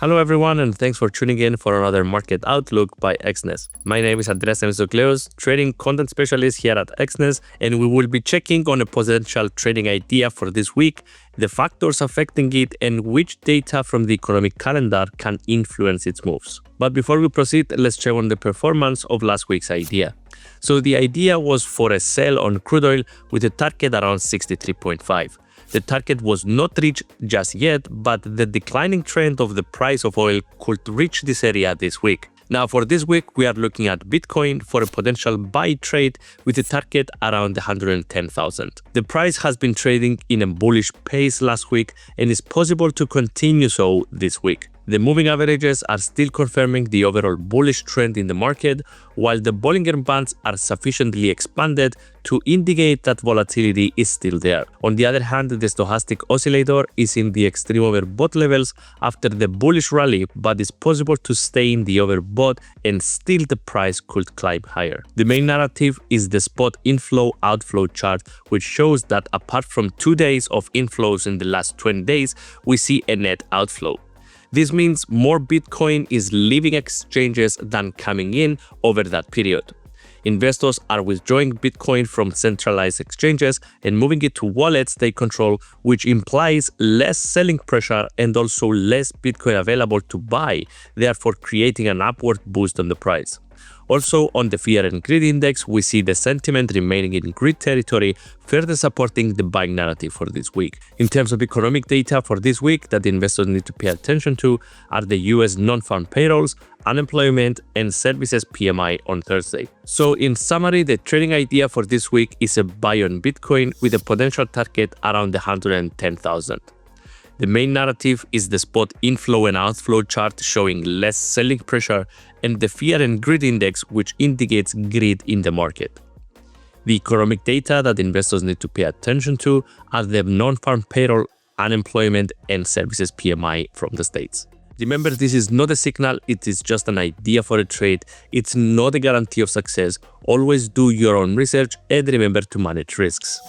Hello everyone, and thanks for tuning in for another Market Outlook by Exness. My name is Andreas Temesokleos, trading content specialist here at Exness, and we will be checking on a potential trading idea for this week, the factors affecting it, and which data from the economic calendar can influence its moves. But before we proceed, let's check on the performance of last week's idea. So the idea was for a sell on crude oil with a target around 63.5. The target was not reached just yet, but the declining trend of the price of oil could reach this area this week. Now for this week, we are looking at Bitcoin for a potential buy trade with a target around 110,000. The price has been trading in a bullish pace last week and is possible to continue so this week. The moving averages are still confirming the overall bullish trend in the market, while the Bollinger bands are sufficiently expanded to indicate that volatility is still there. On the other hand, the stochastic oscillator is in the extreme overbought levels after the bullish rally, but it's possible to stay in the overbought and still the price could climb higher. The main narrative is the spot inflow-outflow chart, which shows that apart from 2 days of inflows in the last 20 days, we see a net outflow. This means more Bitcoin is leaving exchanges than coming in over that period. Investors are withdrawing Bitcoin from centralized exchanges and moving it to wallets they control, which implies less selling pressure and also less Bitcoin available to buy, therefore creating an upward boost on the price. Also, on the fear and greed index, we see the sentiment remaining in greed territory, further supporting the buying narrative for this week. In terms of economic data for this week that investors need to pay attention to are the US non-farm payrolls, unemployment, and services PMI on Thursday. So in summary, the trading idea for this week is a buy on Bitcoin with a potential target around 110,000. The main narrative is the spot inflow and outflow chart showing less selling pressure and the fear and greed index, which indicates greed in the market. The economic data that investors need to pay attention to are the non-farm payroll, unemployment, and services PMI from the States. Remember, this is not a signal, it is just an idea for a trade. It's not a guarantee of success. Always do your own research and remember to manage risks.